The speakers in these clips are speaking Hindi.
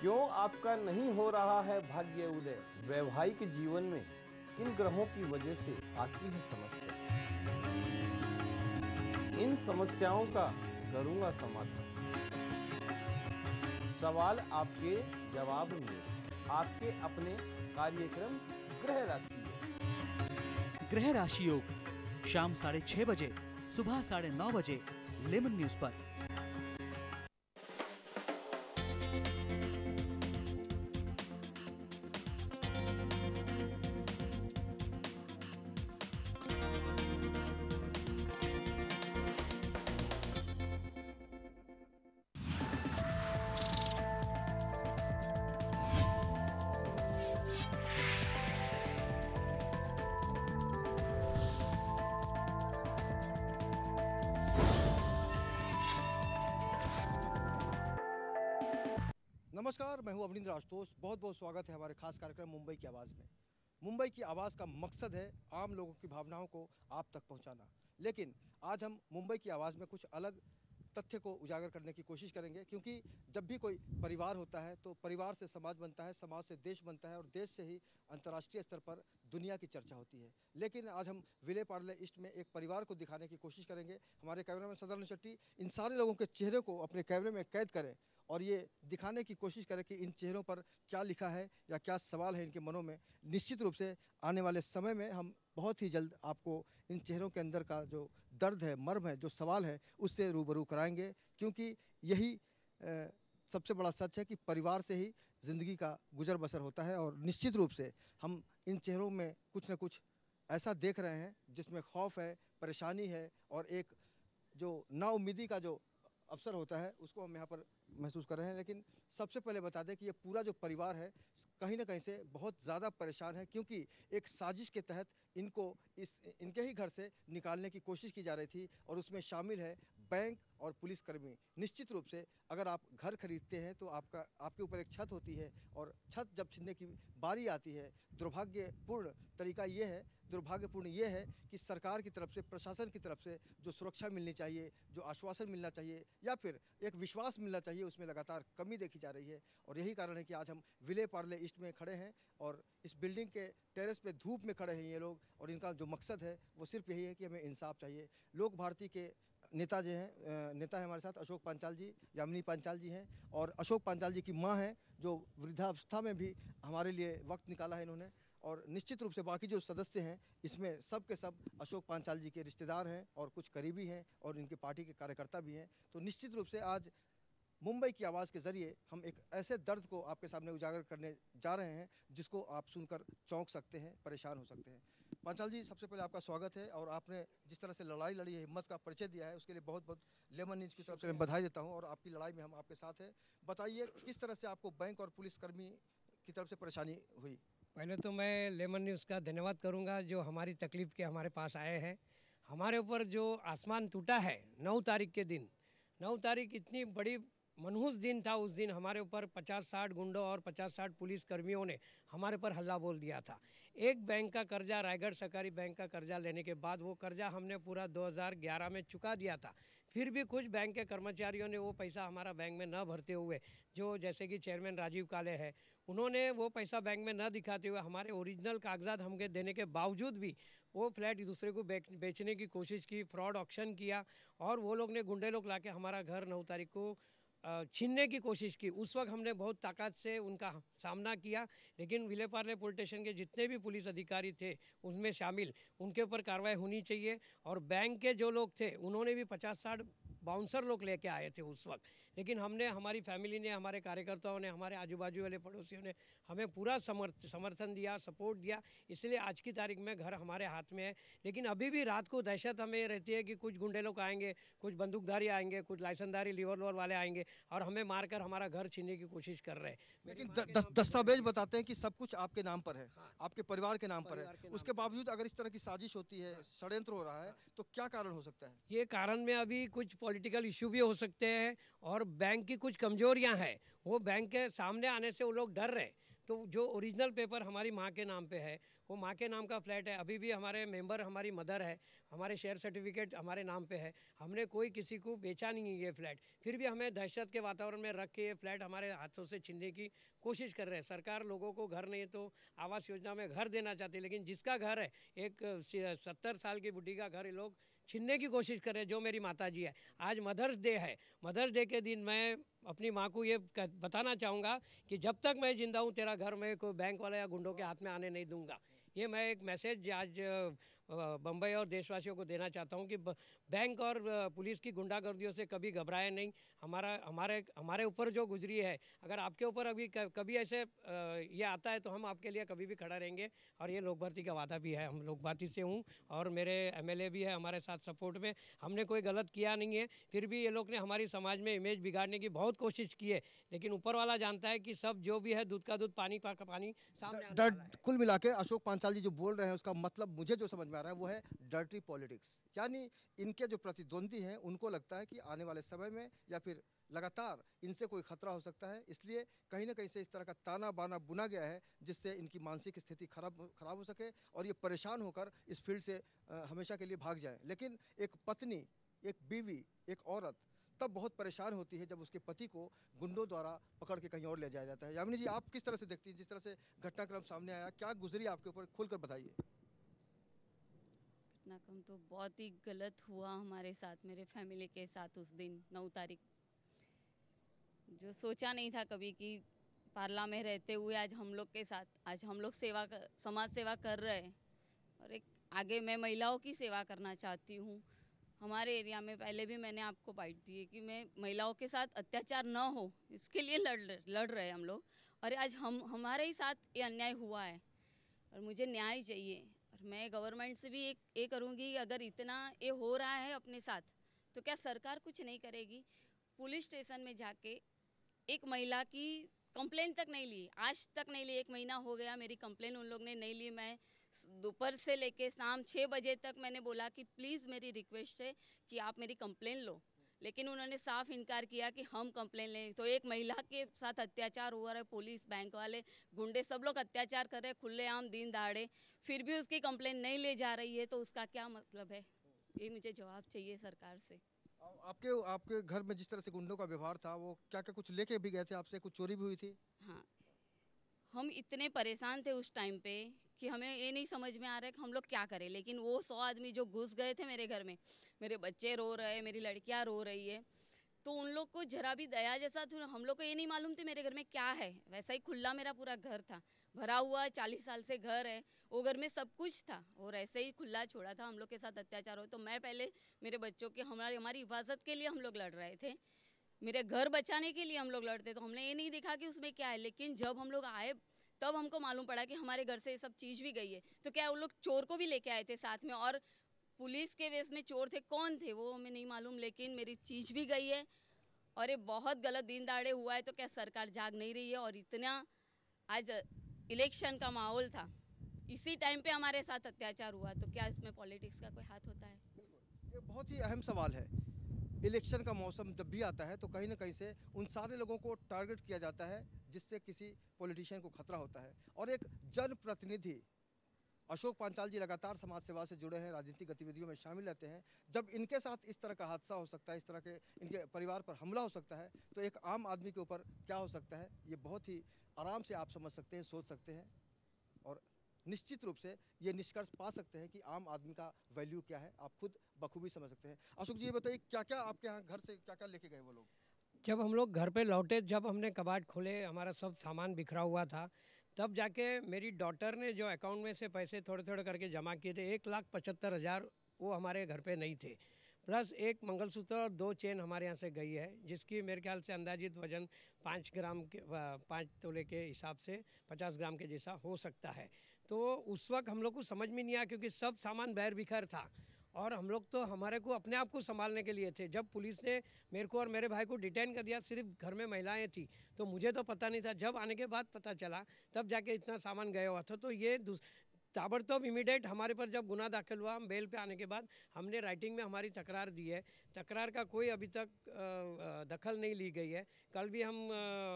क्यों आपका नहीं हो रहा है भाग्य उदय? वैवाहिक जीवन में किन ग्रहों की वजह से आती है समस्या? इन समस्याओं का करूंगा समाधान। सवाल आपके, जवाब मेरे। आपके अपने कार्यक्रम ग्रह राशि योग। ग्रह राशि योग शाम 6:30 बजे, सुबह 9:30 बजे लेमन न्यूज पर। नमस्कार, मैं हूं अवनींद्र आशुतोष। बहुत बहुत स्वागत है हमारे खास कार्यक्रम मुंबई की आवाज़ में। मुंबई की आवाज़ का मकसद है आम लोगों की भावनाओं को आप तक पहुंचाना। लेकिन आज हम मुंबई की आवाज़ में कुछ अलग तथ्य को उजागर करने की कोशिश करेंगे, क्योंकि जब भी कोई परिवार होता है तो परिवार से समाज बनता है, समाज से देश बनता है और देश से ही अंतर्राष्ट्रीय स्तर पर दुनिया की चर्चा होती है। लेकिन आज हम विले पार्ले ईस्ट में एक परिवार को दिखाने की कोशिश करेंगे। हमारे कैमरामैन सदानंद शेट्टी इन सारे लोगों के चेहरे को अपने कैमरे में कैद करें और ये दिखाने की कोशिश करें कि इन चेहरों पर क्या लिखा है या क्या सवाल है इनके मनों में। निश्चित रूप से आने वाले समय में हम बहुत ही जल्द आपको इन चेहरों के अंदर का जो दर्द है, मर्म है, जो सवाल है, उससे रूबरू कराएंगे, क्योंकि यही सबसे बड़ा सच है कि परिवार से ही ज़िंदगी का गुजर बसर होता है। और निश्चित रूप से हम इन चेहरों में कुछ न कुछ ऐसा देख रहे हैं जिसमें खौफ है, परेशानी है और एक जो नाउम्मीदी का जो अवसर होता है उसको हम यहाँ पर महसूस कर रहे हैं। लेकिन सबसे पहले बता दें कि ये पूरा जो परिवार है कहीं ना कहीं से बहुत ज़्यादा परेशान है, क्योंकि एक साजिश के तहत इनको इनके ही घर से निकालने की कोशिश की जा रही थी और उसमें शामिल है बैंक और पुलिसकर्मी। निश्चित रूप से अगर आप घर खरीदते हैं तो आपके ऊपर एक छत होती है और छत जब छीनने की बारी आती है, दुर्भाग्यपूर्ण ये है कि सरकार की तरफ से, प्रशासन की तरफ से जो सुरक्षा मिलनी चाहिए, जो आश्वासन मिलना चाहिए या फिर एक विश्वास मिलना चाहिए, उसमें लगातार कमी देखी जा रही है। और यही कारण है कि आज हम विले पार्ले ईस्ट में खड़े हैं और इस बिल्डिंग के टेरेस पे धूप में खड़े हैं ये लोग, और इनका जो मकसद है वो सिर्फ यही है कि हमें इंसाफ चाहिए। लोक भारती के नेता जो हैं, नेता है हमारे साथ अशोक पांचाल जी, यामिनी पांचाल जी हैं, और अशोक पांचाल जी की माँ हैं जो वृद्धावस्था में भी हमारे लिए वक्त निकाला है इन्होंने। और निश्चित रूप से बाकी जो सदस्य हैं इसमें सब के सब अशोक पांचाल जी के रिश्तेदार हैं और कुछ करीबी हैं और इनके पार्टी के कार्यकर्ता भी हैं। तो निश्चित रूप से आज मुंबई की आवाज़ के ज़रिए हम एक ऐसे दर्द को आपके सामने उजागर करने जा रहे हैं जिसको आप सुनकर चौंक सकते हैं, परेशान हो सकते हैं। पांचाल जी, सबसे पहले आपका स्वागत है और आपने जिस तरह से लड़ाई लड़ी है, हिम्मत का परिचय दिया है, उसके लिए बहुत बहुत लेमन न्यूज़ की तरफ से मैं बधाई देता हूँ और आपकी लड़ाई में हम आपके साथ हैं। बताइए किस तरह से आपको बैंक और पुलिसकर्मी की तरफ से परेशानी हुई? पहले तो मैं लेमन न्यूज़ का धन्यवाद करूंगा जो हमारी तकलीफ़ के हमारे पास आए हैं। हमारे ऊपर जो आसमान टूटा है 9 तारीख के दिन, 9 तारीख इतनी बड़ी मनहूस दिन था। उस दिन हमारे ऊपर 50-60 गुंडों और 50-60 पुलिस कर्मियों ने हमारे पर हल्ला बोल दिया था। एक बैंक का कर्जा, रायगढ़ सहकारी बैंक का कर्जा लेने के बाद वो कर्जा हमने पूरा 2011 में चुका दिया था। फिर भी कुछ बैंक के कर्मचारियों ने वो पैसा हमारा बैंक में न भरते हुए, जो जैसे कि चेयरमैन राजीव काले है, उन्होंने वो पैसा बैंक में न दिखाते हुए हमारे ओरिजिनल कागजात हमके देने के बावजूद भी वो फ्लैट दूसरे को बेचने की कोशिश की, फ्रॉड ऑक्शन किया और वो लोग ने, गुंडे लोग लाके हमारा घर 9 तारीख को छीनने की कोशिश की। उस वक्त हमने बहुत ताकत से उनका सामना किया, लेकिन विले पार्ले पुलिस स्टेशन के जितने भी पुलिस अधिकारी थे उनमें शामिल, उनके ऊपर कार्रवाई होनी चाहिए। और बैंक के जो लोग थे उन्होंने भी 50-60 बाउंसर लोग लेके आए थे उस वक्त, लेकिन हमने, हमारी फैमिली ने, हमारे कार्यकर्ताओं ने, हमारे आजू बाजू वाले पड़ोसियों ने हमें पूरा समर्थन दिया, सपोर्ट दिया। इसलिए आज की तारीख में घर हमारे हाथ में है। लेकिन अभी भी रात को दहशत हमें रहती है कि कुछ गुंडे लोग आएंगे, कुछ बंदूकधारी आएंगे, कुछ लाइसेंसधारी लिवर लोअर वाले आएंगे और हमें मारकर हमारा घर छीनने की कोशिश कर रहे हैं। लेकिन दस्तावेज बताते हैं कि सब कुछ आपके नाम पर है, आपके परिवार के नाम पर है। उसके बावजूद अगर इस तरह की साजिश होती है, षड्यंत्र हो रहा है, तो क्या कारण हो सकता है? ये कारण में अभी कुछ पॉलिटिकल इशू भी हो सकते हैं और बैंक की कुछ कमजोरियां हैं। वो बैंक के सामने आने से वो लोग डर रहे। तो जो ओरिजिनल पेपर हमारी माँ के नाम पे है वो माँ के नाम का फ्लैट है। अभी भी हमारे मेंबर हमारी मदर है, हमारे शेयर सर्टिफिकेट हमारे नाम पे है। हमने कोई किसी को बेचा नहीं है ये फ्लैट, फिर भी हमें दहशत के वातावरण में रख के ये फ्लैट हमारे हाथों से छीनने की कोशिश कर रहे हैं। सरकार लोगों को घर नहीं तो आवास योजना में घर देना चाहती है, लेकिन जिसका घर है, एक 70 साल की बुढ़ी का घर ये लोग छीनने की कोशिश कर रहे हैं, जो मेरी माता जी है। आज मदर्स डे है, मदर्स डे के दिन मैं अपनी माँ को ये बताना चाहूँगा कि जब तक मैं जिंदा हूँ तेरा घर मैं कोई बैंक वाला या गुंडों के हाथ में आने नहीं दूंगा। ये मैं एक मैसेज आज बम्बई और देशवासियों को देना चाहता हूँ कि बैंक और पुलिस की गुंडागर्दियों से कभी घबराए नहीं। हमारे ऊपर जो गुजरी है, अगर आपके ऊपर अभी कभी ऐसे ये आता है तो हम आपके लिए कभी भी खड़ा रहेंगे। और ये लोक भर्ती का वादा भी है, हम लोक भर्ती से हूँ और मेरे एमएलए भी है हमारे साथ सपोर्ट में। हमने कोई गलत किया नहीं है, फिर भी ये लोग ने हमारी समाज में इमेज बिगाड़ने की बहुत कोशिश की है, लेकिन ऊपर वाला जानता है कि सब जो भी है दूध का दूध पानी का पानी सामने आने वाला है। कुल मिला के अशोक पांचाल जी जो बोल रहे हैं उसका मतलब मुझे जो समझ में आ रहा है वो है डर्टी पॉलिटिक्स। यानी इनके जो प्रतिद्वंदी हैं उनको लगता है कि आने वाले समय में या फिर लगातार इनसे कोई खतरा हो सकता है, इसलिए कहीं ना कहीं से इस तरह का ताना बाना बुना गया है जिससे इनकी मानसिक स्थिति खराब हो सके और ये परेशान होकर इस फील्ड से हमेशा के लिए भाग जाएं। लेकिन एक पत्नी, एक बीवी, एक औरत तब बहुत परेशान होती है जब उसके पति को गुंडों द्वारा पकड़ के कहीं और ले जाया जाता है। यामिनी जी, आप किस तरह से देखती हैं जिस तरह से घटनाक्रम सामने आया, क्या गुजरी आपके ऊपर, खुलकर बताइए। घटनाक्रम तो बहुत ही गलत हुआ हमारे साथ, मेरे फैमिली के साथ उस दिन 9 तारीख। जो सोचा नहीं था कभी कि पार्ला में रहते हुए आज हम लोग के साथ, आज हम लोग समाज सेवा कर रहे हैं और एक आगे मैं महिलाओं की सेवा करना चाहती हूँ। हमारे एरिया में पहले भी मैंने आपको बाइट दी है कि मैं महिलाओं के साथ अत्याचार न हो इसके लिए लड़ रहे हैं हम लोग, और आज हमारे ही साथ ये अन्याय हुआ है और मुझे न्याय चाहिए। और मैं गवर्नमेंट से भी ये करूँगी, अगर इतना ये हो रहा है अपने साथ तो क्या सरकार कुछ नहीं करेगी? पुलिस स्टेशन में जाके एक महिला की कंप्लेन तक नहीं ली, आज तक नहीं ली। 1 महीना हो गया मेरी कंप्लेन उन लोग ने नहीं ली। मैं दोपहर से लेके शाम 6 बजे तक मैंने बोला कि प्लीज़ मेरी रिक्वेस्ट है कि आप मेरी कंप्लेन लो, लेकिन उन्होंने साफ इनकार किया कि हम कंप्लेन लें। तो एक महिला के साथ अत्याचार हो रहा है, पुलिस, बैंक वाले, गुंडे सब लोग अत्याचार कर रहे हैं खुलेआम दिन दहाड़े, फिर भी उसकी कंप्लेन नहीं ले जा रही है, तो उसका क्या मतलब है? ये मुझे जवाब चाहिए सरकार से। आपके घर में जिस तरह से गुंडों का व्यवहार था, वो क्या क्या कुछ लेके भी गए थे आपसे, कुछ चोरी भी हुई थी? हाँ, हम इतने परेशान थे उस टाइम पे कि हमें ये नहीं समझ में आ रहा है कि हम लोग क्या करें। लेकिन वो 100 आदमी जो घुस गए थे मेरे घर में, मेरे बच्चे रो रहे, मेरी लड़कियां रो रही है, तो उन लोग को जरा भी दया जैसा था। हम लोग को ये नहीं मालूम थी मेरे घर में क्या है। वैसा ही खुला मेरा पूरा घर था, भरा हुआ 40 साल से घर है, वो घर में सब कुछ था और ऐसे ही खुला छोड़ा था। हम लोग के साथ अत्याचार हो तो मैं पहले मेरे बच्चों की हमारी हिफाजत के लिए हम लोग लड़ रहे थे, मेरे घर बचाने के लिए हम लोग लड़ते, तो हमने ये नहीं देखा कि उसमें क्या है। लेकिन जब हम लोग आए तब हमको मालूम पड़ा कि हमारे घर से ये सब चीज़ भी गई है। तो क्या वो लोग चोर को भी लेके आए थे साथ में, और पुलिस के वेश में चोर थे, कौन थे वो हमें नहीं मालूम, लेकिन मेरी चीज़ भी गई है और ये बहुत गलत दिन दहाड़े हुआ है। तो क्या सरकार जाग नहीं रही है? और इतना आज इलेक्शन का माहौल था, इसी टाइम पे हमारे साथ अत्याचार हुआ, तो क्या इसमें पॉलिटिक्स का कोई हाथ होता है? ये बहुत ही अहम सवाल है। इलेक्शन का मौसम जब भी आता है तो कहीं ना कहीं से उन सारे लोगों को टारगेट किया जाता है जिससे किसी पॉलिटिशियन को खतरा होता है। और एक जनप्रतिनिधि अशोक पांचाल जी लगातार समाज सेवा से जुड़े हैं, राजनीतिक गतिविधियों में शामिल रहते हैं। जब इनके साथ इस तरह का हादसा हो सकता है, इस तरह के इनके परिवार पर हमला हो सकता है, तो एक आम आदमी के ऊपर क्या हो सकता है, ये बहुत ही आराम से आप समझ सकते हैं, सोच सकते हैं और निश्चित रूप से ये निष्कर्ष पा सकते हैं कि आम आदमी का वैल्यू क्या है, आप खुद बखूबी समझ सकते हैं। अशोक जी, ये बताइए क्या क्या आपके यहाँ घर से क्या क्या लेके गए वो लोग? जब हम लोग घर पे लौटे, जब हमने कबाड़ खोले, हमारा सब सामान बिखरा हुआ था, तब जाके मेरी डॉटर ने जो अकाउंट में से पैसे थोड़े थोड़े करके जमा किए थे, 1,75,000 वो हमारे घर पे नहीं थे, प्लस एक मंगलसूत्र और 2 चेन हमारे यहाँ से गई है, जिसकी मेरे ख्याल से अंदाजित वजन 5 ग्राम के 5 तोले के हिसाब से 50 ग्राम के जैसा हो सकता है। तो उस वक्त हम लोग को समझ में नहीं आया क्योंकि सब सामान बैर बिखर था और हम लोग तो हमारे को अपने आप को संभालने के लिए थे। जब पुलिस ने मेरे को और मेरे भाई को डिटेन कर दिया, सिर्फ घर में महिलाएं थी, तो मुझे तो पता नहीं था। जब आने के बाद पता चला तब जाके इतना सामान गया हुआ था। तो ये ताबड़तोब इमीडिएट हमारे पर जब गुना दाखिल हुआ, हम बेल पे आने के बाद हमने राइटिंग में हमारी तकरार दी है। तकरार का कोई अभी तक दखल नहीं ली गई है। कल भी हम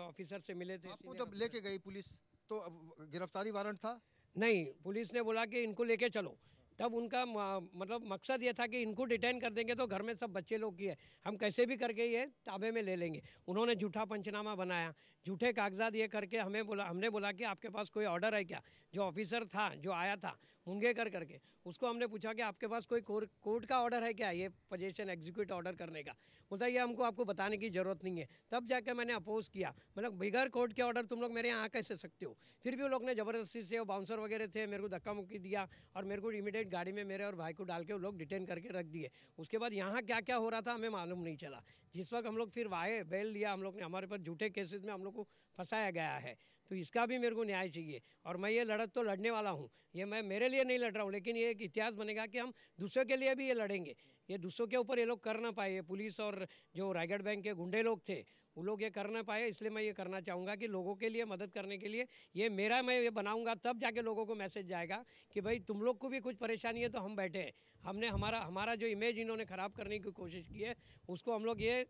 ऑफिसर से मिले थे। आपको जब लेके गई पुलिस तो अब गिरफ्तारी वारंट था? नहीं, पुलिस ने बोला कि इनको लेके चलो। तब उनका मतलब मकसद ये था कि इनको डिटेन कर देंगे तो घर में सब बच्चे लोग की है, हम कैसे भी करके ये ताबे में ले लेंगे। उन्होंने झूठा पंचनामा बनाया, झूठे कागजात ये करके हमने बोला कि आपके पास कोई ऑर्डर है क्या? जो ऑफिसर था, जो आया था मुंगेकर करके, उसको हमने पूछा कि आपके पास कोई कोर्ट का ऑर्डर है क्या, ये पोजीशन एग्जीक्यूट ऑर्डर करने का? बोलता ये हमको आपको बताने की ज़रूरत नहीं है। तब जाकर मैंने अपोज किया, मतलब बगैर कोर्ट के ऑर्डर तुम लोग मेरे यहाँ आ कैसे सकते हो? फिर भी वो लोग ने ज़बरदस्ती से, वो बाउंसर वगैरह थे, मेरे को धक्का मुक्की दिया और मेरे को इमीडिएट गाड़ी में मेरे और भाई को डाल के वो लोग डिटेन करके रख दिए। उसके बाद यहाँ क्या क्या हो रहा था हमें मालूम नहीं चला। जिस वक्त हम लोग फिर आए, बेल लिया हम लोग ने, हमारे पर झूठे केसेस में हम लोग को फंसाया गया है। तो इसका भी मेरे को न्याय चाहिए। और मैं ये लड़त तो लड़ने वाला हूँ, ये मैं मेरे लिए नहीं लड़ रहा हूँ, लेकिन ये एक इतिहास बनेगा कि हम दूसरों के लिए भी ये लड़ेंगे। ये दूसरों के ऊपर ये लोग कर ना पाए, पुलिस और जो रायगढ़ बैंक के गुंडे लोग थे वो लोग ये कर ना पाए। इसलिए मैं ये करना चाहूँगा कि लोगों के लिए मदद करने के लिए ये मेरा, मैं ये बनाऊँगा, तब जाके लोगों को मैसेज जाएगा कि भाई तुम लोग को भी कुछ परेशानी है तो हम बैठे हैं। हमने हमारा जो इमेज इन्होंने ख़राब करने की कोशिश की है, उसको हम लोग ये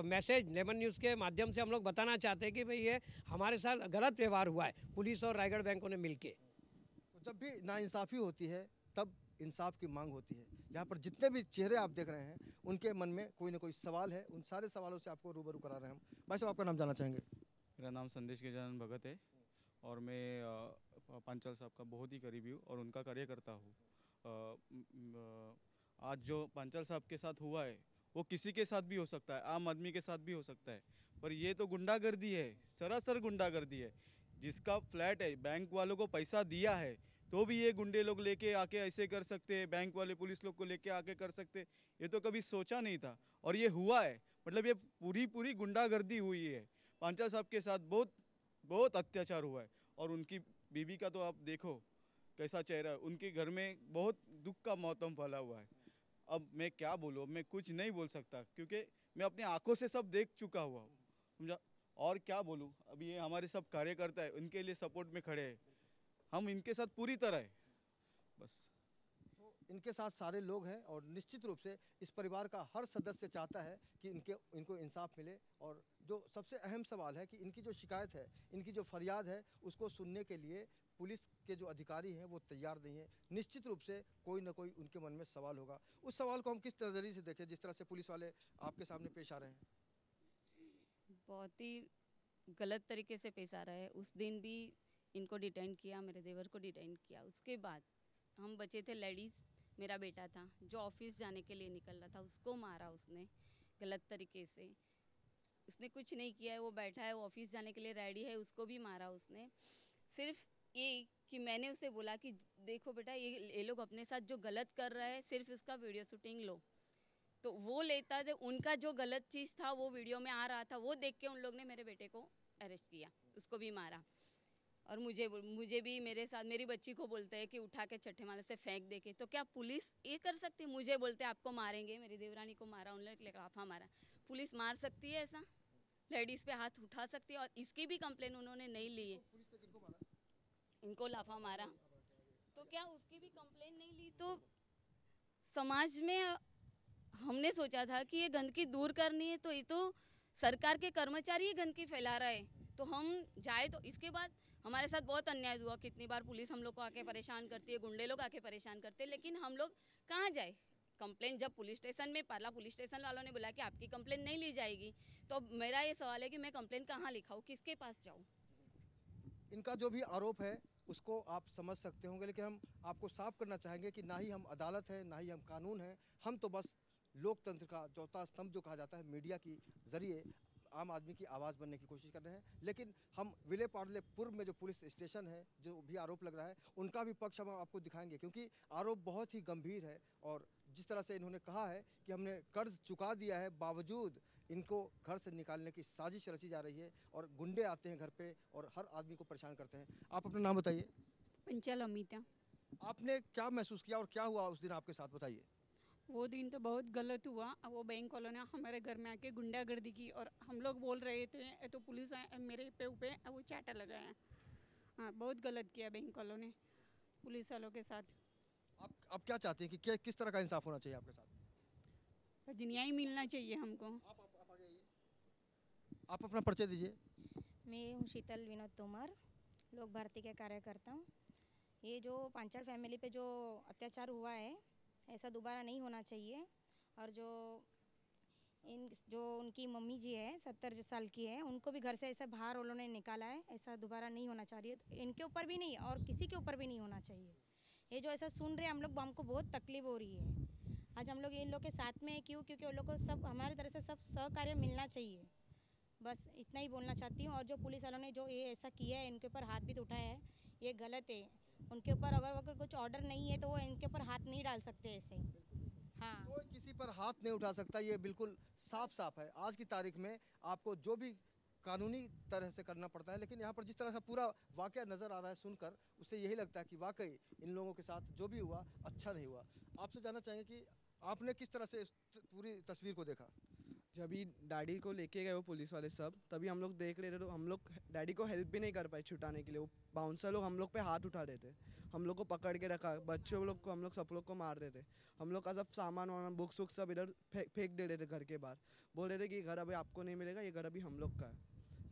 मैसेज लेमन न्यूज़ के माध्यम से हम लोग बताना चाहते हैं कि भाई ये हमारे साथ गलत व्यवहार हुआ है पुलिस और रायगढ़ बैंकों ने मिलके। तो जब भी नाइंसाफ़ी होती है तब इंसाफ की मांग होती है। यहाँ पर जितने भी चेहरे आप देख रहे हैं उनके मन में कोई ना कोई सवाल है, उन सारे सवालों से आपको रूबरू करा रहे हैं हम। भाई साहब, आपका नाम जानना चाहेंगे? मेरा नाम संदेश गजानन भगत है और मैं पांचाल साहब का बहुत ही करीबी हूँ और उनका कार्यकर्ता हूँ। आज जो पांचाल साहब के साथ हुआ है वो किसी के साथ भी हो सकता है, आम आदमी के साथ भी हो सकता है, पर ये तो गुंडागर्दी है, सरासर गुंडागर्दी है। जिसका फ्लैट है, बैंक वालों को पैसा दिया है तो भी ये गुंडे लोग लेके आके ऐसे कर सकते हैं, बैंक वाले पुलिस लोग को लेके आके कर सकते, ये तो कभी सोचा नहीं था और ये हुआ है। मतलब ये पूरी गुंडागर्दी हुई है। पांचाल साहब के साथ बहुत अत्याचार हुआ है और उनकी बीवी का तो आप देखो कैसा चेहरा है, उनके घर में बहुत दुख का मौसम फैला हुआ है। अब मैं क्या बोलूँ, अब मैं कुछ नहीं बोल सकता क्योंकि मैं अपनी आंखों से सब देख चुका हुआ हूँ, समझा। और क्या बोलूँ, अभी ये हमारे सब कार्यकर्ता है, उनके लिए सपोर्ट में खड़े हैं, हम इनके साथ पूरी तरह है बस। तो इनके साथ सारे लोग हैं और निश्चित रूप से इस परिवार का हर सदस्य चाहता है कि इनको इंसाफ मिले। और जो सबसे अहम सवाल है कि इनकी जो शिकायत है, इनकी जो फरियाद है, उसको सुनने के लिए पुलिस के जो अधिकारी हैं वो तैयार नहीं है। निश्चित रूप से कोई ना कोई उनके मन में सवाल होगा। उस सवाल को हम किस नज़रिए से देखें जिस तरह से पुलिस वाले आपके सामने पेश आ रहे हैं? बहुत ही गलत तरीके से पेश आ रहा है। उस दिन भी इनको डिटेन किया, मेरे देवर को डिटेन किया। उसके बाद हम बचे थे लेडीज़, मेरा बेटा था जो ऑफिस जाने के लिए निकल रहा था, उसको मारा उसने गलत तरीके से। उसने कुछ नहीं किया है, वो बैठा है, वो ऑफिस जाने के लिए रेडी है, उसको भी मारा उसने। सिर्फ ये कि मैंने उसे बोला कि देखो बेटा, ये लोग अपने साथ जो गलत कर रहा है, सिर्फ उसका वीडियो शूटिंग लो। तो वो लेता थे, उनका जो गलत चीज़ था वो वीडियो में आ रहा था, वो देख के उन लोग ने मेरे बेटे को अरेस्ट किया, उसको भी मारा। और मुझे भी मेरे साथ मेरी बच्ची को बोलते हैं कि उठा के छठे माले से फेंक दे के। तो क्या पुलिस ये कर सकती है? मुझे बोलते हैं आपको मारेंगे, मेरी देवरानी को मारा, उन लोग लिफाफा मारा। पुलिस मार सकती है ऐसा? लेडीज़ पे हाथ उठा सकती है? और इसकी भी कंप्लेन उन्होंने नहीं ली है। इनको लाफा मारा तो क्या उसकी भी कंप्लेन नहीं ली? तो समाज में हमने सोचा था कि ये गंदगी दूर करनी है, तो ये तो सरकार के कर्मचारी ही गंदगी फैला रहे हैं, तो हम जाए। तो इसके बाद हमारे साथ बहुत अन्याय हुआ। कितनी बार पुलिस हम लोग को आके परेशान करती है, गुंडे लोग आके परेशान करते हैं, लेकिन हम लोग कहाँ जाए? कंप्लेन जब पुलिस स्टेशन में, पाला पुलिस स्टेशन वालों ने बोला कि आपकी कंप्लेन नहीं ली जाएगी, तो मेरा ये सवाल है कि मैं कंप्लेन कहाँ लिखाऊँ, किसके पास जाऊँ? इनका जो भी आरोप है उसको आप समझ सकते होंगे, लेकिन हम आपको साफ करना चाहेंगे कि ना ही हम अदालत है, ना ही हम कानून है। हम तो बस लोकतंत्र का चौथा स्तंभ जो कहा जाता है, मीडिया की ज़रिए आम आदमी की आवाज़ बनने की कोशिश कर रहे हैं। लेकिन हम विले पार्ले पूर्व में जो पुलिस स्टेशन है, जो भी आरोप लग रहा है, उनका भी पक्ष हम आपको दिखाएंगे, क्योंकि आरोप बहुत ही गंभीर है। और जिस तरह से इन्होंने कहा है कि हमने कर्ज चुका दिया है, बावजूद इनको घर से निकालने की साजिश रची जा रही है और गुंडे आते हैं घर पे और हर आदमी को परेशान करते हैं। आप अपना नाम बताइए। पंचाल अमिता। आपने क्या महसूस किया और क्या हुआ उस दिन आपके साथ, बताइए। वो दिन तो बहुत गलत हुआ। वो बैंक वालों ने हमारे घर में आके गुंडागर्दी की और हम लोग बोल रहे थे "ये तो पुलिस मेरे पे ऊपर वो चाटा लगाया"। हाँ, बहुत गलत किया बैंक वालों ने पुलिस वालों के साथ। आप क्या चाहते हैं कि किस तरह का इंसाफ होना चाहिए आपके साथ? न्याय मिलना चाहिए हमको। आप अपना परिचय दीजिए। मैं हूँ शीतल विनोद तोमर, लोक भारती के कार्यकर्ता हूँ। ये जो पांचाल फैमिली पे जो अत्याचार हुआ है ऐसा दोबारा नहीं होना चाहिए। और जो उनकी मम्मी जी है 70 साल की है, उनको भी घर से ऐसा बाहर उन्होंने निकाला है, ऐसा दोबारा नहीं होना चाहिए। इनके ऊपर भी नहीं और किसी के ऊपर भी नहीं होना चाहिए। ये जो ऐसा सुन रहे हैं हम लोग, हमको बहुत तकलीफ हो रही है। आज हम लोग इन लोग के साथ में है, क्योंकि उन लोग को सब हमारी तरह से सब सहकार्य मिलना चाहिए। बस इतना ही बोलना चाहती हूँ। और जो पुलिस वालों ने जो ये ऐसा किया है, इनके ऊपर हाथ भी तो उठाया है, ये गलत है। उनके ऊपर अगर कुछ ऑर्डर नहीं है तो वो इनके ऊपर हाथ नहीं डाल सकते ऐसे। हाँ, कोई किसी पर हाथ नहीं उठा सकता, ये बिल्कुल साफ साफ है। आज की तारीख में आपको जो भी कानूनी तरह से करना पड़ता है, लेकिन यहाँ पर जिस तरह से पूरा वाकया नज़र आ रहा है सुनकर, उससे यही लगता है कि वाकई इन लोगों के साथ जो भी हुआ अच्छा नहीं हुआ। आपसे जानना चाहेंगे कि आपने किस तरह से इस पूरी तस्वीर को देखा? जब ही डैडी को लेके गए वो पुलिस वाले सब, तभी हम लोग देख रहे थे, तो हम लोग डैडी को हेल्प भी नहीं कर पाए छुटाने के लिए। वो बाउंसर लोग हम लोग पे हाथ उठा रहे थे, हम लोग को पकड़ के रखा, बच्चों लोग को हम लोग सब लोग को मार रहे थे। हम लोग का सब सामान वामान बुक्स वुक्स सब इधर फेंक दे रहे थे घर के बाहर। बोल रहे थे कि ये घर अभी आपको नहीं मिलेगा, ये घर अभी हम लोग का है,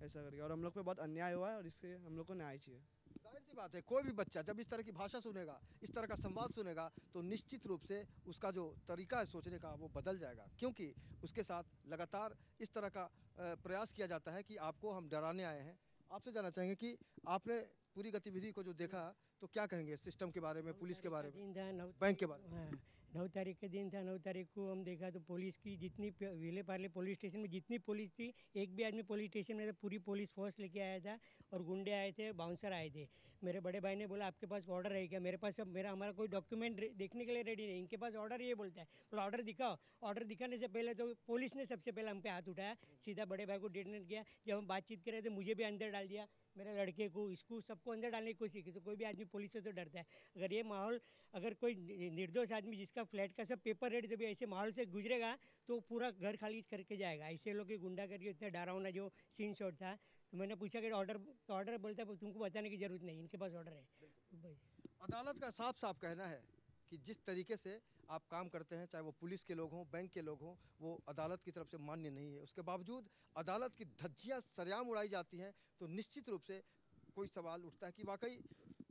ऐसा करके। और हम लोग पे बहुत अन्याय हुआ है और इससे हम लोग को न्याय चाहिए। जाहिर सी बात है, कोई भी बच्चा जब इस तरह की भाषा सुनेगा, इस तरह का संवाद सुनेगा, तो निश्चित रूप से उसका जो तरीका है सोचने का वो बदल जाएगा, क्योंकि उसके साथ लगातार इस तरह का प्रयास किया जाता है कि आपको हम डराने आए हैं। आपसे जानना चाहेंगे कि आपने पूरी गतिविधि को जो देखा, तो क्या कहेंगे सिस्टम के बारे में, पुलिस के बारे में, बैंक के बारे में? हाँ, 9 तारीख के दिन था। 9 तारीख को हम देखा तो पुलिस की जितनी विले पार्ले पुलिस स्टेशन में जितनी पुलिस थी, एक भी आदमी पुलिस स्टेशन में था, पूरी पुलिस फोर्स लेके आया था। और गुंडे आए थे, बाउंसर आए थे। मेरे बड़े भाई ने बोला आपके पास ऑर्डर है क्या? मेरे पास अब हमारा कोई डॉक्यूमेंट देखने के लिए रेडी नहीं, इनके पास ऑर्डर ये बोलता है। बोला ऑर्डर दिखाओ। ऑर्डर दिखाने से पहले तो पुलिस ने सबसे पहले हम पे हाथ उठाया, सीधा बड़े भाई को डिटेन किया। जब हम बातचीत कर रहे थे मुझे भी अंदर डाल दिया, मेरे लड़के को, इसको, सबको अंदर डालने की कोशिश की। तो कोई भी आदमी पुलिस से तो डरता है। अगर ये माहौल, अगर कोई निर्दोष आदमी जिसका फ्लैट का सब पेपर रेडी, तो भी ऐसे माहौल से गुजरेगा तो पूरा घर खाली करके जाएगा। ऐसे लोग की गुंडा करके इतना डरावना जो सीन शॉट था। तो मैंने पूछा कि ऑर्डर, तो ऑर्डर बोलता है तुमको बताने की जरूरत नहीं, इनके पास ऑर्डर है। अदालत का साफ साफ कहना है कि जिस तरीके से आप काम करते हैं, चाहे वो पुलिस के लोग हों, बैंक के लोग हों, वो अदालत की तरफ से मान्य नहीं है। उसके बावजूद अदालत की धज्जियां सरेआम उड़ाई जाती हैं, तो निश्चित रूप से कोई सवाल उठता है कि वाकई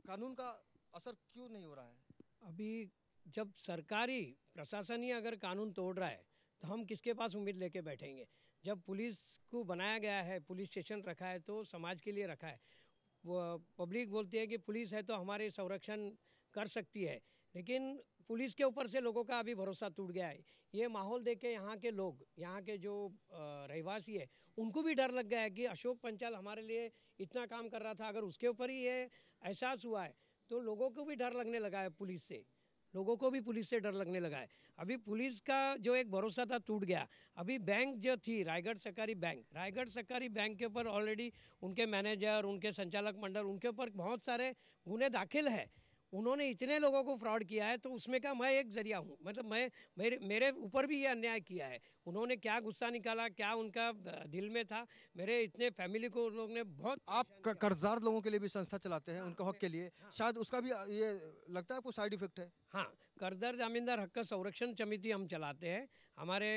कानून का असर क्यों नहीं हो रहा है। अभी जब सरकारी प्रशासन ही अगर कानून तोड़ रहा है तो हम किसके पास उम्मीद लेके बैठेंगे? जब पुलिस को बनाया गया है, पुलिस स्टेशन रखा है तो समाज के लिए रखा है। वो पब्लिक बोलती है कि पुलिस है तो हमारे संरक्षण कर सकती है, लेकिन पुलिस के ऊपर से लोगों का अभी भरोसा टूट गया है। ये माहौल देख के यहाँ के लोग, यहाँ के जो रहवासी है, उनको भी डर लग गया है कि अशोक पंचाल हमारे लिए इतना काम कर रहा था, अगर उसके ऊपर ही ये एहसास हुआ है तो लोगों को भी डर लगने लगा है पुलिस से। लोगों को भी पुलिस से डर लगने लगा है। अभी पुलिस का जो एक भरोसा था टूट गया। अभी बैंक जो थी रायगढ़ सहकारी बैंक के ऊपर ऑलरेडी उनके मैनेजर, उनके संचालक मंडल, उनके ऊपर बहुत सारे गुने दाखिल है। उन्होंने इतने लोगों को फ्रॉड किया है, तो उसमें का मैं एक जरिया हूँ। मतलब मेरे ऊपर भी ये अन्याय किया है। उन्होंने क्या गुस्सा निकाला, क्या उनका दिल में था, मेरे इतने फैमिली को लोग ने बहुत। आप कर्जदार लोगों के लिए भी संस्था चलाते हैं, उनका हक के लिए, शायद उसका भी ये लगता है आपको साइड इफेक्ट है? हाँ, कर्जदार जामीनदार हक का संरक्षण समिति हम चलाते हैं। हमारे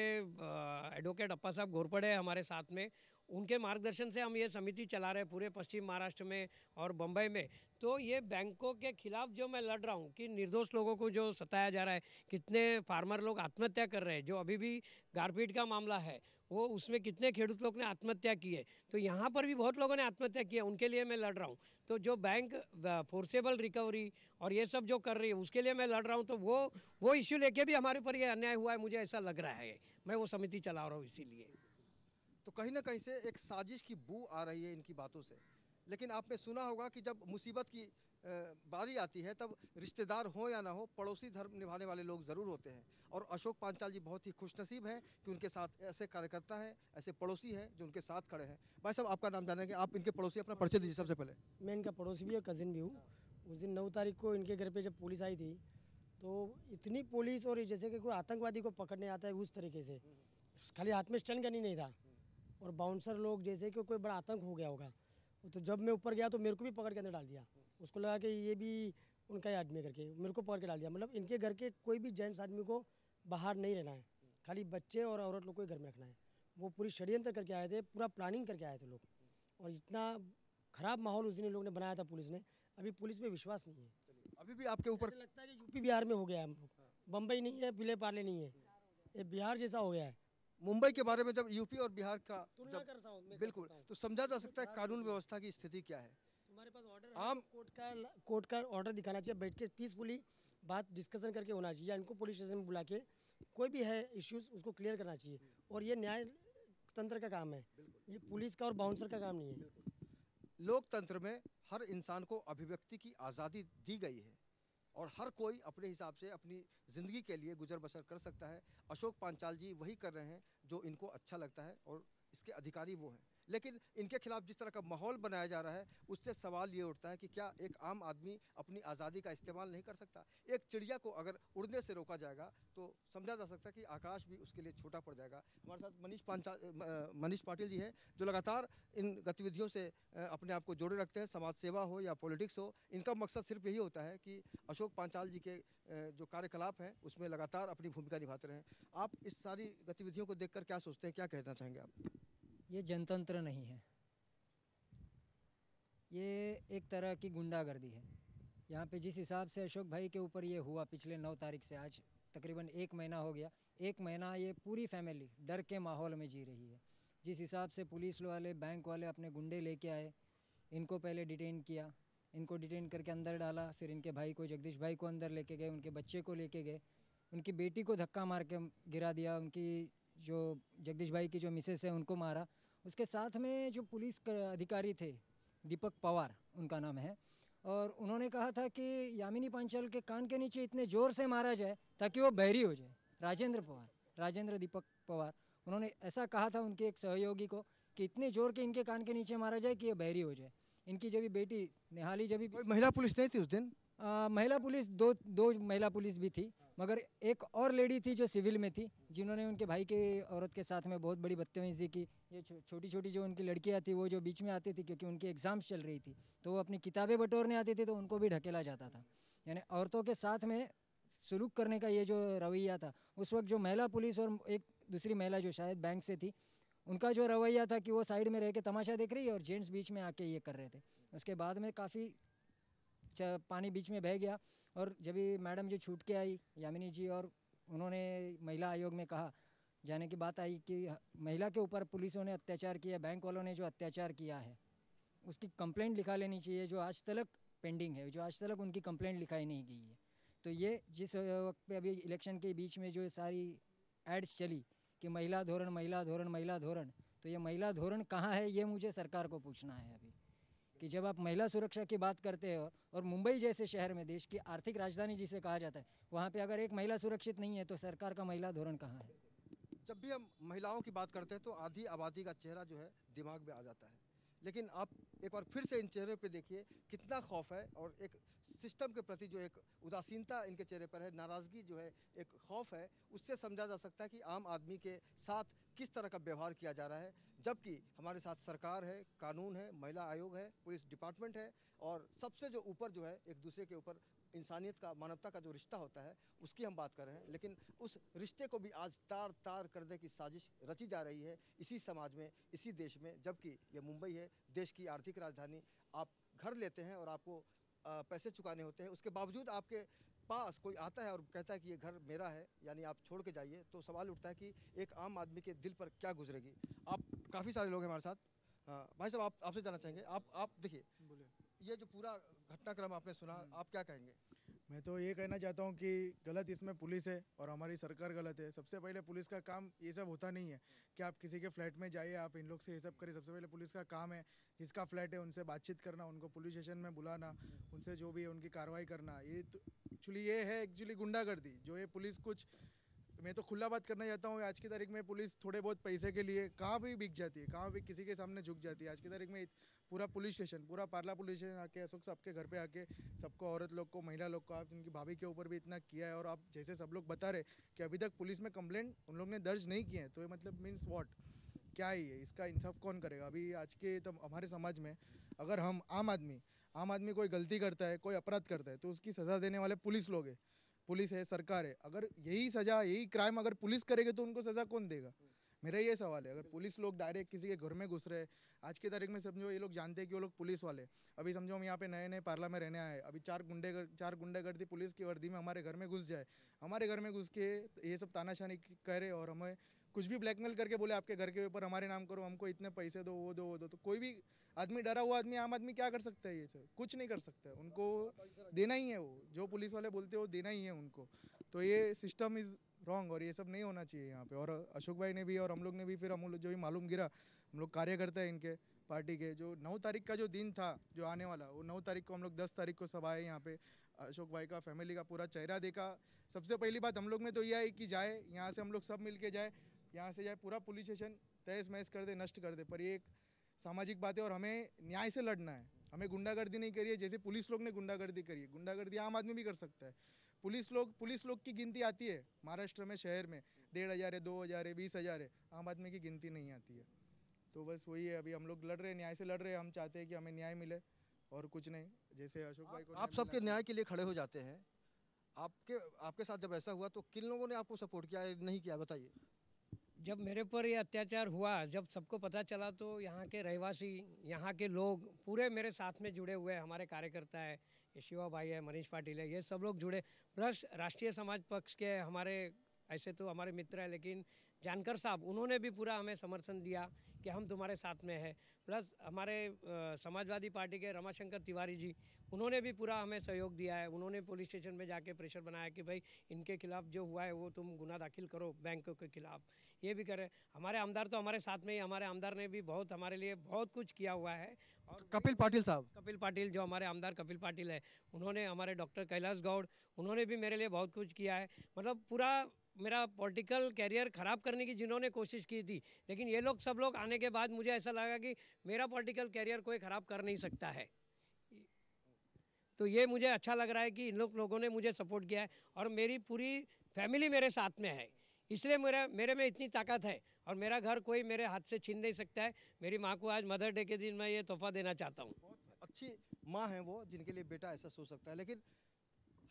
एडवोकेट अप्पा साहब घोरपड़े हमारे साथ में, उनके मार्गदर्शन से हम ये समिति चला रहे हैं पूरे पश्चिम महाराष्ट्र में और बम्बई में। तो ये बैंकों के खिलाफ जो मैं लड़ रहा हूँ कि निर्दोष लोगों को जो सताया जा रहा है, कितने फार्मर लोग आत्महत्या कर रहे हैं, जो अभी भी गारपीट का मामला है वो, उसमें कितने खेडूत लोग ने आत्महत्या की है। तो यहाँ पर भी बहुत लोगों ने आत्महत्या की है, उनके लिए मैं लड़ रहा हूँ। तो जो बैंक फोर्सेबल रिकवरी और ये सब जो कर रही है उसके लिए मैं लड़ रहा हूँ। तो वो इश्यू लेके भी हमारे ऊपर ये अन्याय हुआ है, मुझे ऐसा लग रहा है। मैं वो समिति चला रहा हूँ इसीलिए। तो कहीं ना कहीं से एक साजिश की बू आ रही है इनकी बातों से। लेकिन आपने सुना होगा कि जब मुसीबत की बारी आती है, तब रिश्तेदार हो या ना हो, पड़ोसी धर्म निभाने वाले लोग ज़रूर होते हैं। और अशोक पांचाल जी बहुत ही खुशनसीब हैं कि उनके साथ ऐसे कार्यकर्ता हैं, ऐसे पड़ोसी हैं जो उनके साथ खड़े हैं। भाई साहब, आपका नाम जानेंगे, आप इनके पड़ोसी, अपना परिचय दीजिए सबसे पहले। मैं इनका पड़ोसी भी और कज़िन भी हूँ। उस दिन 9 तारीख को इनके घर पे जब पुलिस आई थी, तो इतनी पुलिस, और जैसे कि कोई आतंकवादी को पकड़ने आता है उस तरीके से, खाली हाथ में स्टन गन ही नहीं था, और बाउंसर लोग जैसे कि कोई बड़ा आतंक हो गया होगा। तो जब मैं ऊपर गया तो मेरे को भी पकड़ के अंदर डाल दिया। उसको लगा कि ये भी उनका ही आदमी करके मेरे को पकड़ के डाल दिया। मतलब इनके घर के कोई भी जेंट्स आदमी को बाहर नहीं रहना है, खाली बच्चे और औरत लोग को ही घर में रखना है। वो पूरी षड्यंत्र करके आए थे, पूरा प्लानिंग करके आए थे लोग। और इतना खराब माहौल उस दिन इन लोगों ने बनाया था पुलिस ने। अभी पुलिस पे विश्वास नहीं है। अभी भी आपके ऊपर ऐसा लगता है कि यूपी बिहार में हो गया है हम लोग, बम्बई नहीं है, विले पार्ले नहीं है, ये बिहार जैसा हो गया है। मुंबई के बारे में जब यूपी और बिहार का तुलना जब कर सकता हूँ, मैं कर बिल्कुल सकता हूँ। तो समझा जा सकता है कानून व्यवस्था की स्थिति क्या है। तुम्हारे पास ऑर्डर आम है, कोर्ट का ऑर्डर दिखाना चाहिए, बैठ के पीसफुली बात डिस्कशन करके होना चाहिए, या इनको पुलिस स्टेशन में बुला के कोई भी है इश्यूज उसको क्लियर करना चाहिए। और ये न्याय तंत्र का काम है, ये पुलिस का और बाउंसर का काम नहीं है। लोकतंत्र में हर इंसान को अभिव्यक्ति की आज़ादी दी गई है और हर कोई अपने हिसाब से अपनी ज़िंदगी के लिए गुजर बसर कर सकता है। अशोक पांचाल जी वही कर रहे हैं जो इनको अच्छा लगता है और इसके अधिकारी वो हैं। लेकिन इनके खिलाफ जिस तरह का माहौल बनाया जा रहा है उससे सवाल ये उठता है कि क्या एक आम आदमी अपनी आज़ादी का इस्तेमाल नहीं कर सकता। एक चिड़िया को अगर उड़ने से रोका जाएगा तो समझा जा सकता है कि आकाश भी उसके लिए छोटा पड़ जाएगा। हमारे साथ मनीष पाटिल जी हैं जो लगातार इन गतिविधियों से अपने आप को जोड़े रखते हैं। समाज सेवा हो या पॉलिटिक्स हो, इनका मकसद सिर्फ यही होता है कि अशोक पांचाल जी के जो कार्यकलाप हैं उसमें लगातार अपनी भूमिका निभाते रहें। आप इस सारी गतिविधियों को देखकर क्या सोचते हैं, क्या कहना चाहेंगे आप? ये जनतंत्र नहीं है, ये एक तरह की गुंडागर्दी है। यहाँ पे जिस हिसाब से अशोक भाई के ऊपर ये हुआ पिछले 9 तारीख से आज तकरीबन 1 महीना हो गया, 1 महीना ये पूरी फैमिली डर के माहौल में जी रही है। जिस हिसाब से पुलिस वाले बैंक वाले अपने गुंडे लेके आए, इनको पहले डिटेन किया, इनको डिटेन करके अंदर डाला, फिर इनके भाई को जगदीश भाई को अंदर लेके गए, उनके बच्चे को लेके गए, उनकी बेटी को धक्का मार के गिरा दिया, उनकी जो जगदीश भाई की जो मिसेस है उनको मारा। उसके साथ में जो पुलिस अधिकारी थे दीपक पवार उनका नाम है, और उन्होंने कहा था कि यामिनी पांचाल के कान के नीचे इतने ज़ोर से मारा जाए ताकि वो बहरी हो जाए। राजेंद्र दीपक पवार, उन्होंने ऐसा कहा था उनके एक सहयोगी को कि इतने ज़ोर के इनके कान के नीचे मारा जाए कि ये बहरी हो जाए। इनकी जब बेटी निहाली जब महिला पुलिस नहीं थी उस दिन? महिला पुलिस दो महिला पुलिस भी थी, मगर एक और लेडी थी जो सिविल में थी, जिन्होंने उनके भाई के औरत के साथ में बहुत बड़ी बदतमीजी की। ये छोटी छोटी जो उनकी लड़कियां थी वो जो बीच में आती थी क्योंकि उनकी एग्ज़ाम्स चल रही थी, तो वो अपनी किताबें बटोरने आती थी तो उनको भी ढकेला जाता था। यानी औरतों के साथ में सलूक करने का ये जो रवैया था, उस वक्त जो महिला पुलिस और एक दूसरी महिला जो शायद बैंक से थी, उनका जो रवैया था कि वो साइड में रह के तमाशा देख रही है और जेंट्स बीच में आके ये कर रहे थे। उसके बाद में काफ़ी पानी बीच में बह गया, और जब भी मैडम जी छूट के आई यामिनी जी, और उन्होंने महिला आयोग में कहा जाने की बात आई कि महिला के ऊपर पुलिसों ने अत्याचार किया, बैंक वालों ने जो अत्याचार किया है उसकी कंप्लेंट लिखा लेनी चाहिए, जो आज तक पेंडिंग है, जो आज तक उनकी कंप्लेंट लिखाई नहीं गई है। तो ये जिस वक्त पे अभी इलेक्शन के बीच में जो सारी एड्स चली कि महिला धोरण महिला धोरण महिला धोरण, तो ये महिला धोरण कहाँ है ये मुझे सरकार को पूछना है अभी, कि जब आप महिला सुरक्षा की बात करते हो और मुंबई जैसे शहर में, देश की आर्थिक राजधानी जिसे कहा जाता है, वहाँ पे अगर एक महिला सुरक्षित नहीं है तो सरकार का महिला धोरण कहाँ है? जब भी हम महिलाओं की बात करते हैं तो आधी आबादी का चेहरा जो है दिमाग में आ जाता है, लेकिन आप एक बार फिर से इन चेहरे पे देखिए कितना खौफ है, और एक सिस्टम के प्रति जो एक उदासीनता इनके चेहरे पर है, नाराज़गी जो है, एक खौफ है, उससे समझा जा सकता है कि आम आदमी के साथ किस तरह का व्यवहार किया जा रहा है। जबकि हमारे साथ सरकार है, कानून है, महिला आयोग है, पुलिस डिपार्टमेंट है, और सबसे जो ऊपर जो है एक दूसरे के ऊपर इंसानियत का, मानवता का जो रिश्ता होता है उसकी हम बात कर रहे हैं। लेकिन उस रिश्ते को भी आज तार तार करने की साजिश रची जा रही है इसी समाज में, इसी देश में। जबकि ये मुंबई है, देश की आर्थिक राजधानी। आप घर लेते हैं और आपको पैसे चुकाने होते हैं, उसके बावजूद आपके पास कोई आता है और कहता है कि ये घर मेरा है, यानी आप छोड़ के जाइए, तो सवाल उठता है कि एक आम आदमी के दिल पर क्या गुजरेगी। आप काफ़ी सारे लोग हैं हमारे साथ। भाई साहब, आपसे जानना चाहेंगे, आप देखिए ये जो पूरा घटनाक्रम आपने सुना, आप क्या कहेंगे? मैं तो ये कहना चाहता हूँ कि गलत इसमें पुलिस है और हमारी सरकार गलत है। सबसे पहले पुलिस का काम ये सब होता नहीं है कि आप किसी के फ्लैट में जाइए, आप इन लोग से ये सब करिए। सबसे पहले पुलिस का काम है जिसका फ्लैट है उनसे बातचीत करना, उनको पुलिस स्टेशन में बुलाना, उनसे जो भी है उनकी कार्रवाई करना। ये तो एक्चुअली गुंडागर्दी जो ये पुलिस कुछ, मैं तो खुला बात करना चाहता हूँ, आज की तारीख में पुलिस थोड़े बहुत पैसे के लिए कहाँ भी बिक जाती है, कहाँ भी किसी के सामने झुक जाती है। आज की तारीख में पूरा पुलिस स्टेशन, पूरा पार्ला पुलिस स्टेशन आके अशोक साहब के घर पे आके सबको, औरत लोग को, महिला लोग को, आप उनकी भाभी के ऊपर भी इतना किया है। और आप जैसे सब लोग बता रहे कि अभी तक पुलिस में कंप्लेंट उन लोग ने दर्ज नहीं किए हैं, तो ये मतलब मीन्स व्हाट, क्या ही है, इसका इंसाफ कौन करेगा? अभी आज के तो हमारे समाज में अगर हम आम आदमी कोई गलती करता है, कोई अपराध करता है, तो उसकी सज़ा देने वाले पुलिस लोग हैं, पुलिस है, सरकार है। अगर यही सज़ा, यही क्राइम अगर पुलिस करेगी तो उनको सज़ा कौन देगा? मेरा ये सवाल है, अगर पुलिस लोग डायरेक्ट किसी के घर में घुस रहे हैं, आज की तारीख में समझो ये लोग जानते हैं कि वो लोग पुलिस वाले, अभी समझो हम यहाँ पे नए नए पार्ला में रहने आए, अभी चार गुंडागर्दी पुलिस की वर्दी में हमारे घर में घुस जाए, हमारे घर में घुस के ये सब तानाशाही कर रहे और हमें कुछ भी ब्लैकमेल करके बोले आपके घर के ऊपर हमारे नाम करो, हमको इतने पैसे दो, वो दो, तो कोई भी आदमी, डरा हुआ आदमी, आम आदमी क्या कर सकता है? ये सब कुछ नहीं कर सकता है, उनको देना ही है, वो जो पुलिस वाले बोलते हैं वो देना ही है उनको। तो ये सिस्टम इज़ रॉन्ग और ये सब नहीं होना चाहिए यहाँ पे। और अशोक भाई ने भी और हम लोग ने भी, फिर हम लोग जो भी मालूम गिरा, हम लोग कार्यकर्ता है इनके पार्टी के, जो 9 तारीख का जो दिन था जो आने वाला, वो 9 तारीख को हम लोग 10 तारीख को सब आए यहाँ पे, अशोक भाई का फैमिली का पूरा चेहरा देखा। सबसे पहली बात हम लोग में तो यह है कि जाए यहाँ से, हम लोग सब मिल के जाए, यहाँ से जाए, पूरा पुलिस स्टेशन तहस महस कर दे, नष्ट कर दे, पर ये एक सामाजिक बात है और हमें न्याय से लड़ना है। हमें गुंडागर्दी नहीं करी है, जैसे पुलिस लोग ने गुंडागर्दी करी है, गुंडागर्दी आम आदमी भी कर सकता है। पुलिस लोग की गिनती आती है महाराष्ट्र में, शहर में 1,500 है, 2,000 है, 20,000 है, आम आदमी की गिनती नहीं आती है। तो बस वही है, अभी हम लोग लड़ रहे हैं, न्याय से लड़ रहे हैं, हम चाहते हैं कि हमें न्याय मिले और कुछ नहीं। जैसे अशोक भाई को आप सबके न्याय के लिए खड़े हो जाते हैं, आपके साथ जब ऐसा हुआ तो किन लोगों ने आपको सपोर्ट किया नहीं किया, बताइए। जब मेरे पर ये अत्याचार हुआ, जब सबको पता चला, तो यहाँ के रहवासी, यहाँ के लोग पूरे मेरे साथ में जुड़े हुए हैं। हमारे कार्यकर्ता है, ये शिवा भाई है, मनीष पाटिल है, ये सब लोग जुड़े, प्लस राष्ट्रीय समाज पक्ष के हमारे, ऐसे तो हमारे मित्र हैं, लेकिन जानकर साहब, उन्होंने भी पूरा हमें समर्थन दिया कि हम तुम्हारे साथ में है। प्लस हमारे समाजवादी पार्टी के रमाशंकर तिवारी जी, उन्होंने भी पूरा हमें सहयोग दिया है। उन्होंने पुलिस स्टेशन में जाके प्रेशर बनाया कि भाई इनके खिलाफ जो हुआ है वो तुम गुना दाखिल करो बैंकों के खिलाफ, ये भी करे। हमारे आमदार तो हमारे साथ में ही, हमारे आमदार ने भी बहुत हमारे लिए बहुत कुछ किया हुआ है। और कपिल पाटिल साहब, कपिल पाटिल, जो हमारे आमदार कपिल पाटिल है, उन्होंने, हमारे डॉक्टर कैलाश गौड़, उन्होंने भी मेरे लिए बहुत कुछ किया है। मतलब पूरा मेरा पॉलिटिकल कैरियर ख़राब करने की जिन्होंने कोशिश की थी, लेकिन ये लोग सब लोग आने के बाद मुझे ऐसा लगा कि मेरा पॉलिटिकल कैरियर कोई ख़राब कर नहीं सकता है। तो ये मुझे अच्छा लग रहा है कि इन लोगों ने मुझे सपोर्ट किया है और मेरी पूरी फैमिली मेरे साथ में है, इसलिए मेरे में इतनी ताकत है और मेरा घर कोई मेरे हाथ से छीन नहीं सकता है। मेरी माँ को आज मदर डे के दिन मैं ये तोहफा देना चाहता हूँ। बहुत अच्छी माँ है वो, जिनके लिए बेटा ऐसा सोच सकता है। लेकिन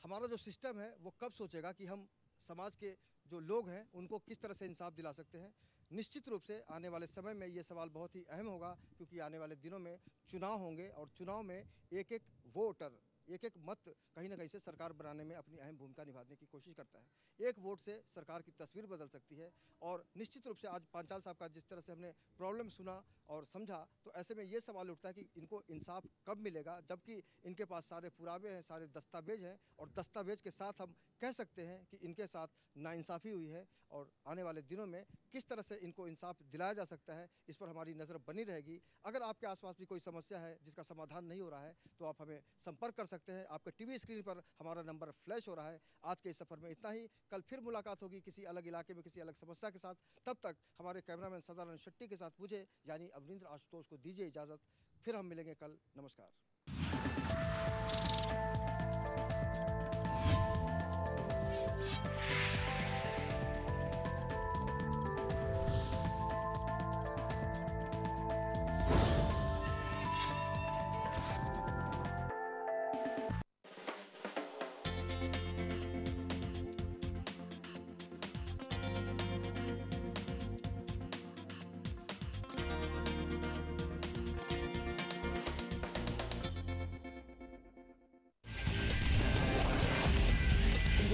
हमारा जो सिस्टम है वो कब सोचेगा कि हम समाज के जो लोग हैं उनको किस तरह से इंसाफ दिला सकते हैं। निश्चित रूप से आने वाले समय में ये सवाल बहुत ही अहम होगा, क्योंकि आने वाले दिनों में चुनाव होंगे और चुनाव में एक एक वोटर, एक एक मत कहीं ना कहीं से सरकार बनाने में अपनी अहम भूमिका निभाने की कोशिश करता है। एक वोट से सरकार की तस्वीर बदल सकती है और निश्चित रूप से आज पांचाल साहब का जिस तरह से हमने प्रॉब्लम सुना और समझा, तो ऐसे में ये सवाल उठता है कि इनको इंसाफ कब मिलेगा, जबकि इनके पास सारे पुरावे हैं, सारे दस्तावेज हैं और दस्तावेज के साथ हम कह सकते हैं कि इनके साथ नाइंसाफ़ी हुई है। और आने वाले दिनों में किस तरह से इनको इंसाफ दिलाया जा सकता है, इस पर हमारी नज़र बनी रहेगी। अगर आपके आसपास भी कोई समस्या है जिसका समाधान नहीं हो रहा है तो आप हमें संपर्क कर सकते हैं। आपके टीवी स्क्रीन पर हमारा नंबर फ्लैश हो रहा है। आज के इस सफ़र में इतना ही, कल फिर मुलाकात होगी किसी अलग इलाके में किसी अलग समस्या के साथ। तब तक हमारे कैमरामैन सदानंद शेट्टी के साथ मुझे यानी अवनींद्र आशुतोष को दीजिए इजाज़त। फिर हम मिलेंगे कल। नमस्कार।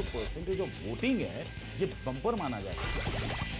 परसेंटेज ऑफ वोटिंग है ये बम्पर माना जाता है।